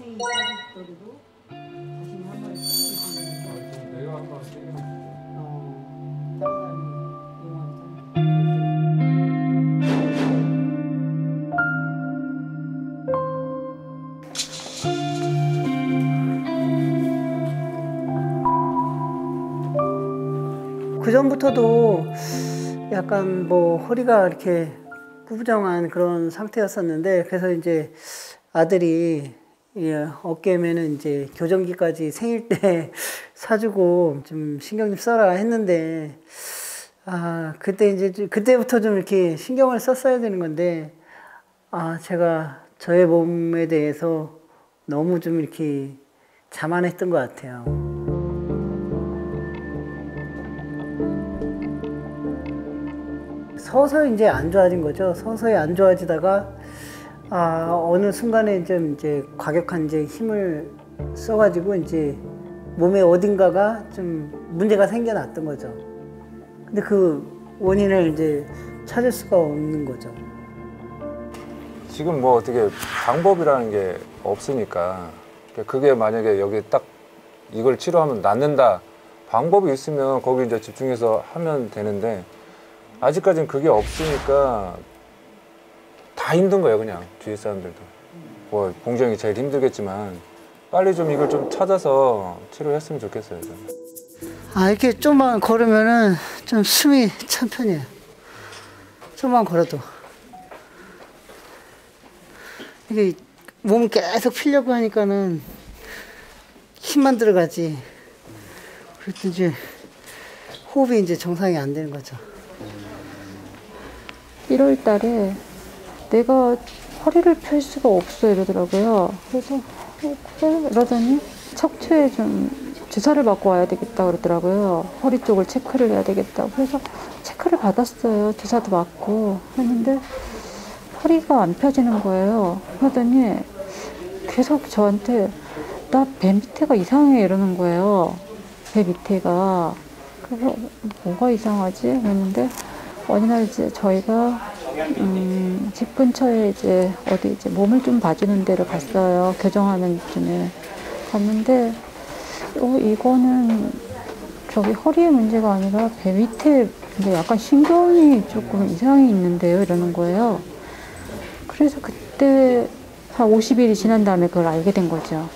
생이 사주더라도 자신이 한 번에 쓰고 내가 한 번 쓰는 거. 다른 사람이 이용하잖아. 그 전부터도 약간 뭐 허리가 이렇게 구부정한 그런 상태였었는데, 그래서 이제 아들이 어깨면은 이제 교정기까지 생일 때 사주고 좀 신경 좀 써라 했는데, 그때 이제 그때부터 좀 이렇게 신경을 썼어야 되는 건데, 제가 저의 몸에 대해서 너무 좀 이렇게 자만했던 것 같아요. 서서히 이제 안 좋아진 거죠. 서서히 안 좋아지다가 어느 순간에 좀 이제 과격한 이제 힘을 써가지고 이제 몸의 어딘가가 좀 문제가 생겨났던 거죠. 근데 그 원인을 이제 찾을 수가 없는 거죠. 지금 뭐 어떻게 방법이라는 게 없으니까, 그게 만약에 여기 딱 이걸 치료하면 낫는다 방법이 있으면 거기 이제 집중해서 하면 되는데, 아직까지는 그게 없으니까 다 힘든 거예요. 그냥 주위 사람들도 뭐 봉정이 제일 힘들겠지만 빨리 좀 이걸 좀 찾아서 치료했으면 좋겠어요. 저는. 이렇게 좀만 걸으면은 좀 숨이 찬 편이에요. 좀만 걸어도. 이게 몸 계속 피려고 하니까는 힘만 들어가지. 그래도 이제 호흡이 이제 정상이 안 되는 거죠. 1월 달에 내가 허리를 펼 수가 없어 이러더라고요. 그래서 그래? 이러더니 척추에 좀 주사를 받고 와야 되겠다 그러더라고요. 허리 쪽을 체크를 해야 되겠다. 그래서 체크를 받았어요. 주사도 맞고 했는데 허리가 안 펴지는 거예요. 그러더니 계속 저한테 나 배 밑에가 이상해 이러는 거예요. 배 밑에가. 그래서 뭐가 이상하지? 그랬는데 어느 날 이제 저희가 집 근처에 이제 어디 이제 몸을 좀 봐주는 데를 갔어요. 교정하는 중에 갔는데 이거는 저기 허리의 문제가 아니라 배 밑에 이제 약간 신경이 조금 이상이 있는데요 이러는 거예요. 그래서 그때 한 50일이 지난 다음에 그걸 알게 된 거죠.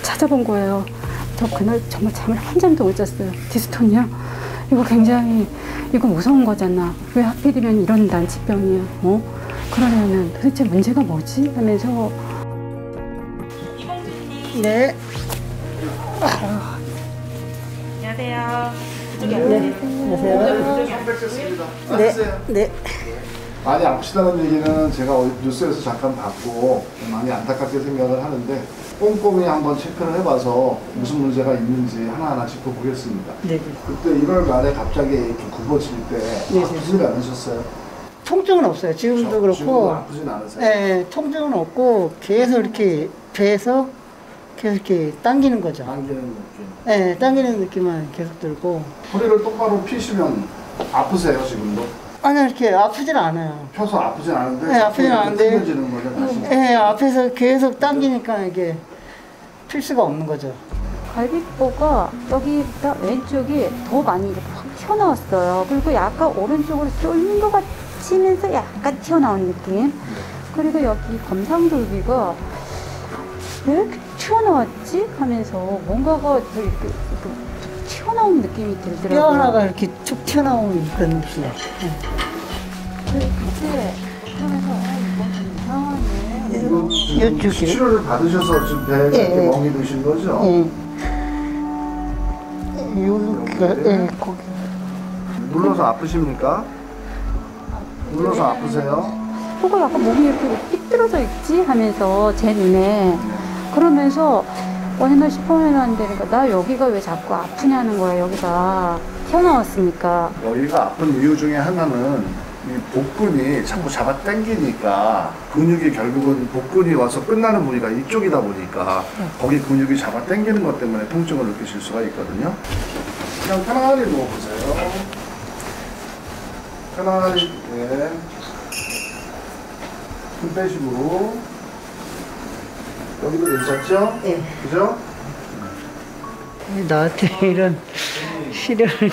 찾아본 거예요. 저 그날 정말 잠을 한 잠도 못 잤어요. 디스토니아? 이거 굉장히, 이거 무서운 거잖아. 왜 하필이면 이런 난치병이야? 그러면은 도대체 문제가 뭐지? 하면서. 이봉준님. 네. 안녕하세요. 이쪽에 네. 안녕하세요. 뵙겠습니다. 네. 네. 많이 아프시다는 얘기는 제가 뉴스에서 잠깐 봤고 많이 안타깝게 생각을 하는데 꼼꼼히 한번 체크를 해봐서 무슨 문제가 있는지 하나하나 짚어보겠습니다. 네. 그때 1월 말에 갑자기 이렇게 굽어질 때 네. 아프지 않으셨어요? 통증은 없어요. 지금도 그렇고. 지금도 아프진 않으세요? 네, 통증은 없고 계속 이렇게 배에서 계속 이렇게 당기는 거죠. 당기는 느낌. 네, 당기는 느낌만 계속 들고. 허리를 똑바로 피시면 아프세요 지금도? 아니, 이렇게 아프진 않아요. 펴서 아프진 않은데 네, 아프진 않은데. 당겨지는 거죠 다시? 네, 앞에서 계속 당기니까 이게 필 수가 없는 거죠. 갈비뼈가 여기보다 왼쪽이 더 많이 이렇게 확 튀어나왔어요. 그리고 약간 오른쪽으로 쏠린 것 같으면서 약간 튀어나온 느낌. 그리고 여기 검상돌기가 왜 이렇게 튀어나왔지? 하면서 뭔가가 이렇게 튀어나온 느낌이 들더라고요. 뼈 하나가 이렇게 툭 튀어나오는 그런 느낌이에요. 그때 그러면서 이건 좀 이상하네. 이거 지금 수치료를 받으셔서 지금 배에 이렇게 멍이 드신 거죠? 여기가, 거기. 눌러서 아프십니까? 눌러서 아프세요? 뭐가 약간 몸이 이렇게 삐뚤어져 있지? 하면서 제 눈에. 그러면서 어느 날 슈퍼맨 한다니까 나 여기가 왜 자꾸 아프냐는 거야. 여기가 튀어나왔으니까. 여기가 아픈 이유 중에 하나는 이 복근이 자꾸 잡아 당기니까 근육이 결국은 복근이 와서 끝나는 부위가 이쪽이다 보니까 거기 근육이 잡아 당기는 것 때문에 통증을 느끼실 수가 있거든요. 그냥 편안하게 누워보세요. 편안하게 네. 힘 빼시고 여기도 괜찮죠? 예. 그죠? 나한테 이런 시련을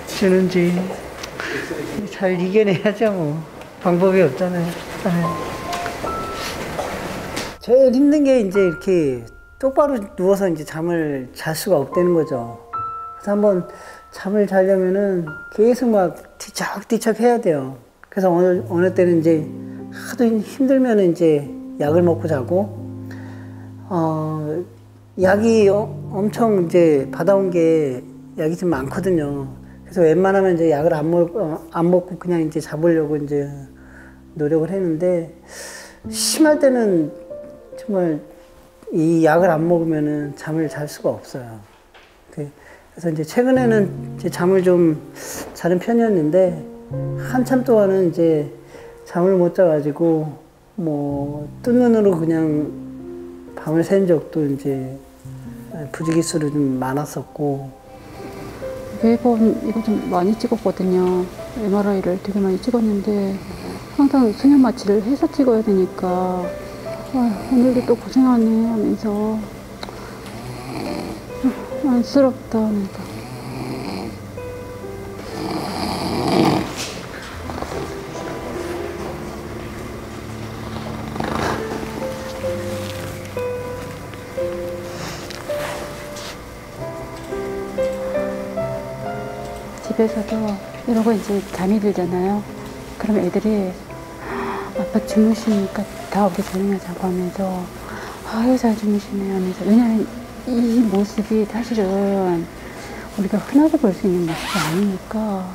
주는지 잘 이겨내야죠 뭐. 방법이 없잖아요. 제일 힘든 게 이제 이렇게 똑바로 누워서 이제 잠을 잘 수가 없다는 거죠. 그래서 한번 잠을 자려면은 계속 막 뒤척뒤척 해야 돼요. 그래서 어느 때는 이제 하도 힘들면은 이제 약을 먹고 자고, 약이 엄청 이제 받아온 게 약이 좀 많거든요. 그래서 웬만하면 이제 약을 안 먹고 그냥 이제 자보려고 이제 노력을 했는데, 심할 때는 정말 이 약을 안 먹으면은 잠을 잘 수가 없어요. 그래서 이제 최근에는 이제 잠을 좀 자는 편이었는데, 한참 동안은 이제 잠을 못 자가지고 뭐 뜬 눈으로 그냥 밤을 샌 적도 이제 부지기수로 좀 많았었고. 매번 이거 좀 많이 찍었거든요. MRI를 되게 많이 찍었는데 항상 수면 마취를 해서 찍어야 되니까 오늘도 또 고생하네 하면서 안쓰럽다 하면서. 집에서도 이러고 이제 잠이 들잖아요. 그럼 애들이 아빠 주무시니까 다 우리 조용히 자고 하면서 아유 잘 주무시네 하면서. 왜냐면 이 모습이 사실은 우리가 흔하게 볼 수 있는 모습이 아니니까.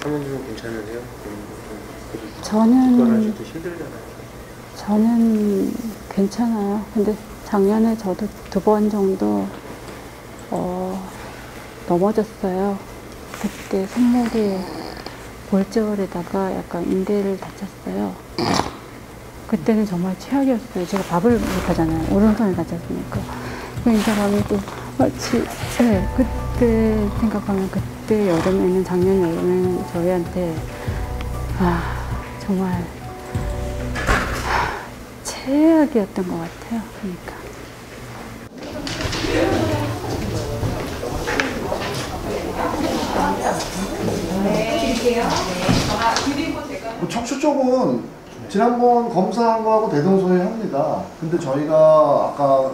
사모님은 괜찮으세요? 저는 힘들잖아요. 저는 괜찮아요. 근데 작년에 저도 2번 정도 넘어졌어요. 그때 손목에 골절에다가 약간 인대를 다쳤어요. 그때는 정말 최악이었어요. 제가 밥을 못 하잖아요. 오른손을 다쳤으니까. 이 사람이 또 마치 그때 생각하면 그때 여름에는 작년 여름에는 저희한테 정말 최악이었던 것 같아요. 그러니까. 척추 쪽은 지난번 검사한 거하고 대동소이합니다. 근데 저희가 아까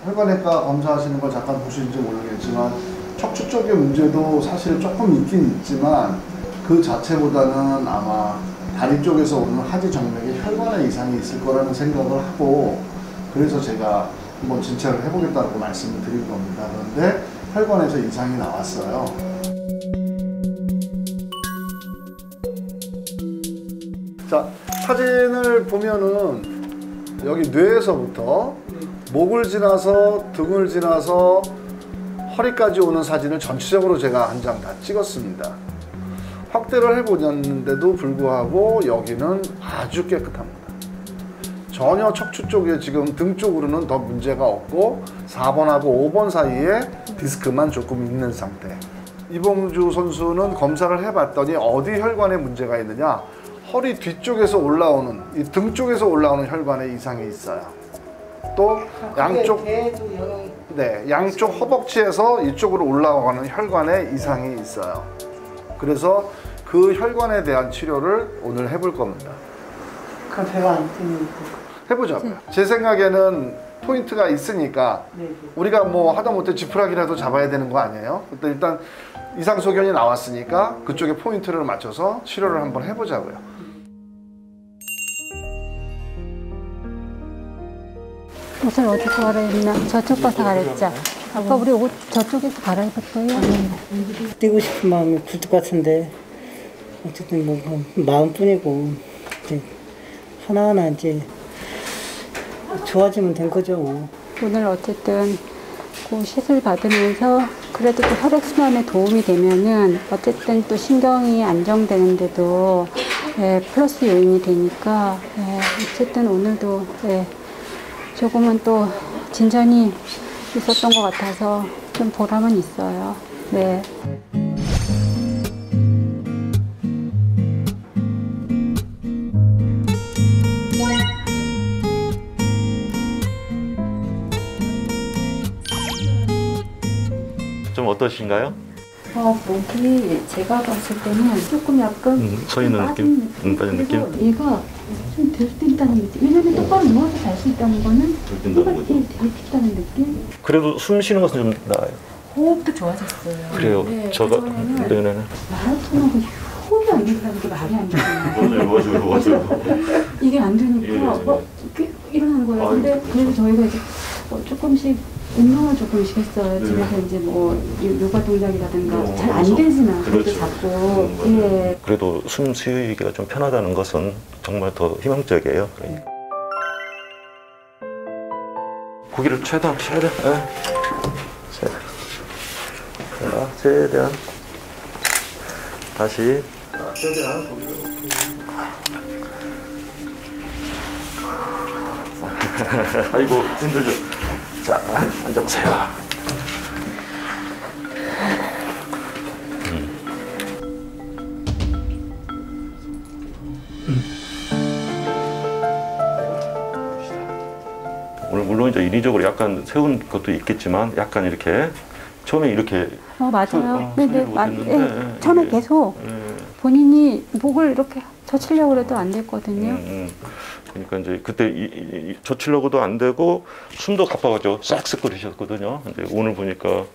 혈관외과 검사하시는 걸 잠깐 보시는지 모르겠지만 척추 쪽의 문제도 사실 조금 있긴 있지만 그 자체보다는 아마 다리 쪽에서 오는 하지 정맥에 혈관에 이상이 있을 거라는 생각을 하고, 그래서 제가 한번 진찰을 해보겠다고 말씀을 드린 겁니다. 그런데 혈관에서 이상이 나왔어요. 자, 사진을 보면은 여기 뇌에서부터 목을 지나서 등을 지나서 허리까지 오는 사진을 전체적으로 제가 한 장 다 찍었습니다. 확대를 해보았는데도 불구하고 여기는 아주 깨끗합니다. 전혀 척추 쪽에 지금 등 쪽으로는 더 문제가 없고 4번하고 5번 사이에 디스크만 조금 있는 상태. 이봉주 선수는 검사를 해봤더니 어디 혈관에 문제가 있느냐, 허리 뒤쪽에서 올라오는, 이 등 쪽에서 올라오는 혈관에 이상이 있어요. 또 양쪽, 네, 양쪽 허벅지에서 이쪽으로 올라가는 혈관에 이상이 있어요. 그래서 그 혈관에 대한 치료를 오늘 해볼 겁니다. 그럼 배가 안 뜨니까. 해보자고요. 제 생각에는 포인트가 있으니까 우리가 뭐 하다못해 지푸라기라도 잡아야 되는 거 아니에요? 일단 이상 소견이 나왔으니까 그쪽에 포인트를 맞춰서 치료를 한번 해보자고요. 옷을 어디서 갈아입나? 저쪽 가서 갈아입자. 아까 우리 옷 저쪽에서 갈아입었어요. 뛰고 싶은 마음이 굴뚝 같은데 어쨌든 뭐 마음뿐이고 이제 하나하나 이제 좋아지면 된 거죠. 오늘 어쨌든 그 시술 받으면서 그래도 또 혈액순환에 도움이 되면은 어쨌든 또 신경이 안정되는데도 플러스 요인이 되니까 어쨌든 오늘도 조금은 또 진전이 있었던 것 같아서 좀 보람은 있어요. 네. 좀 어떠신가요? 목이 제가 봤을 때는 조금 약간 서 있는 느낌? 빠진 느낌? 그리고 얘가 좀 들뜬다는 느낌. 왜냐면 똑바로 누워서 잘 수 있다는 거는 들뜬다는 거죠? 들뜬다는 느낌. 그래도 숨 쉬는 것은 좀 나아요. 호흡도 좋아졌어요. 그래요. 네, 저가 그전에는 네네네. 마라톤하고 호흡이 안 된다는 게 말이 안 되잖아요. 맞아요. 이게 안 되니까 예, 예. 이렇게 일어나는 거예요. 근데 그래서 저희가 이제 조금씩 운동을 조금씩 했어요. 네. 집에서 이제 뭐 요가 동작이라든가 잘 안 그렇죠. 되지만 그래도 그렇죠. 자꾸 맞아요. 예. 그래도 숨 쉬기가 좀 편하다는 것은 정말 더 희망적이에요. 그러니까. 고기를 최대한 자, 최대한 다시 아이고 힘들죠. 자, 앉아보세요. 오늘 물론 이제 인위적으로 약간 세운 것도 있겠지만 약간 이렇게 처음에 이렇게 맞아요. 손- 네네. 손으로 못했는데, 네. 처음에 이게- 계속 본인이 목을 이렇게 젖히려고 해도 안 됐거든요. 그러니까 이제 그때 젖히려고도 안 되고 숨도 가빠가지고 싹싹 거리셨거든요. 근데 오늘 보니까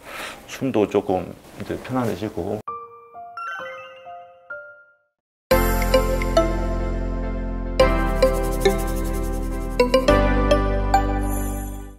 숨도 조금 이제 편안해지고.